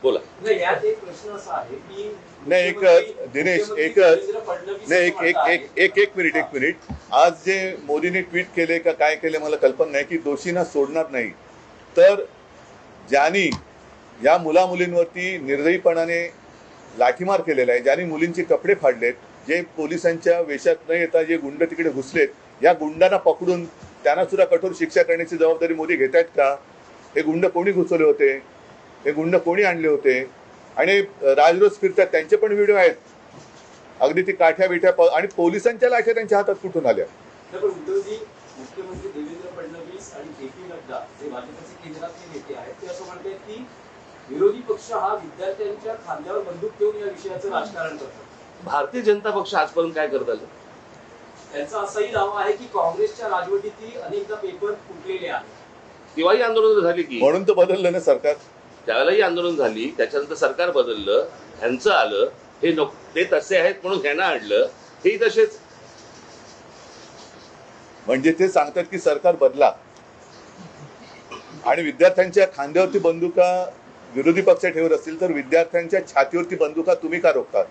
बोला. नाही, यात एक प्रश्न असा आहे की नाही एकच दिनेश एकच नाही एक मिनिट आज जे मोदीने ट्विट केले का काय केले मला कल्पना नाही की दोषींना सोडणार नाही तर ज्यांनी या मुला मुलींवरती निर्दयीपणाने लाठीमार केलेला आहे, ज्यांनी मुलींचे कपडे फाडलेत, जे पोलिसांच्या वेशात न येता जे गुंड तिकडे घुसलेत, या गुंडांना पकडून त्यांना सुद्धा कठोर शिक्षा करण्याची जबाबदारी मोदी घेत आहेत का? हे गुंड कोणी घुसवले होते, हे गुंड कोणी आणले होते? आणि राजरोज फिरतात त्यांचे पण व्हिडिओ आहेत, अगदी ती काठ्या बिठ्या आणि पोलिसांच्या लाठ्या त्यांच्या हातात कुठून आल्या? उद्धवजी, मुख्यमंत्री देवेंद्र फडणवीस आणि जे.पी. नड्डा जे भाजपचे केंद्रातले नेते आहेत ते असं म्हणतात की विरोधी पक्ष हा विद्यार्थ्यांच्या खांद्यावर बंदूक ठेवून या विषयाचं राजकारण करतो. भारतीय जनता पक्ष आजपर्यंत काय करत आलं? त्यांचा असाही दावा आहे की काँग्रेसच्या राजवटीत अनेकदा पेपर फुटलेले आहेत. तेव्हाही आंदोलन झाली की, म्हणून तर बदललं ना सरकार. त्यावेळेलाही आंदोलन झाली, त्याच्यानंतर सरकार बदललं, ह्यांचं आलं, हे ते तसे आहेत म्हणून ह्यांना आणलं, हेही तसेच. म्हणजे ते सांगतात की सरकार बदला आणि विद्यार्थ्यांच्या खांद्यावरती बंदुका विरोधी पक्ष ठेवत असतील तर विद्यार्थ्यांच्या छातीवरती बंदुका तुम्ही का रोखतात?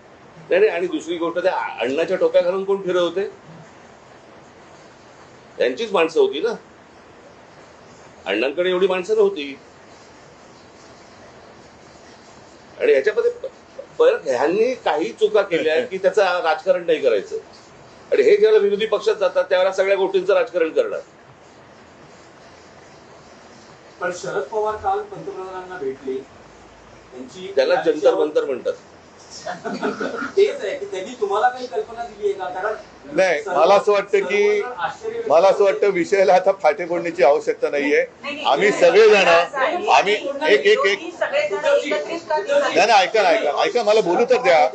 नाही, आणि दुसरी गोष्ट, त्या अण्णाच्या टोप्या घालून कोण फिरत होते? त्यांचीच माणसं होती ना, अण्णांकडे एवढी माणसं नव्हती. आणि ह्याच्यामध्ये परत ह्यांनी काही चुका केल्या की त्याचं राजकारण नाही करायचं, आणि हे जेव्हा विरोधी पक्षात जातात त्यावेळेला सगळ्या गोष्टींचं राजकारण करणार. पण शरद पवार काल पंतप्रधानांना भेटले, त्याला जंतर मंतर म्हणतात. तेच आहे की त्यांनी तुम्हाला काही कल्पना दिली आहे का? कारण नाही, मला असं वाटतं विषयाला आता फाटे फोडण्याची आवश्यकता नाहीये. आम्ही सगळेजण आम्ही एक नाही ऐका मला बोलू तर द्या,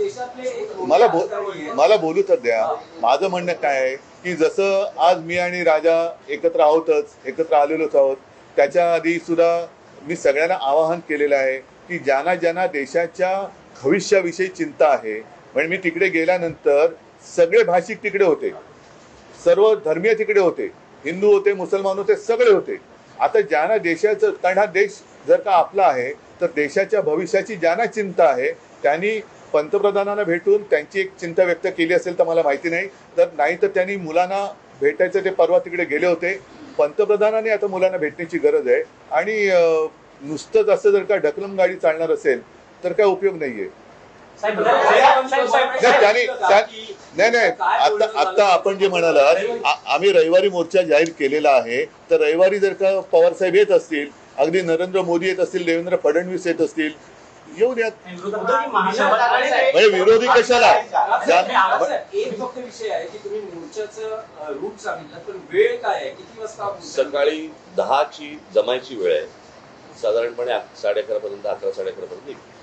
मला बोलू तर द्या. माझं म्हणणं काय आहे की जसं आज मी आणि राजा एकत्र आलेलोच आहोत, त्याच्या आधी सुद्धा मी सगळ्यांना आवाहन केलेलं आहे की ज्यांना देशाच्या भविष्याविषयी चिंता आहे, म्हणजे मी तिकडे गेल्यानंतर सगळे भाषिक तिकडे होते, सर्व धर्मीय तिकडे होते, हिंदू होते, मुसलमान होते, सगळे होते. आता ज्यांना देशाचं, कारण हा देश जर का आपला आहे तर देशाच्या भविष्याची ज्यांना चिंता आहे त्यांनी पंतप्रधानांना भेटून त्यांची एक चिंता व्यक्त केली असेल तर मला माहिती नाही, तर नाही तर त्यांनी मुलांना भेटायचं, ते परवा तिकडे गेले होते. पंतप्रधानांनी आता मुलांना भेटण्याची गरज आहे. आणि नुसतंच असं जर का ढकलम गाडी चालणार असेल तर काय उपयोग नाहीये. नाही आता आपण जे म्हणालात, आम्ही रविवारी मोर्चा जाहीर केलेला आहे, तर रविवारी जर का पवार साहेब येत असतील, अगदी नरेंद्र मोदी येत असतील, देवेंद्र फडणवीस येत असतील, येऊन यात. म्हणजे विरोधी कशाला? एक फक्त विषय आहे की तुम्ही मोर्चाचं रूट सांगितलं, पण वेळ काय आहे, किती वाजता? सकाळी 10ची जमायची वेळ आहे, साधारणपणे 11:30 पर्यंत, 11 साडे 11 पर्यंत.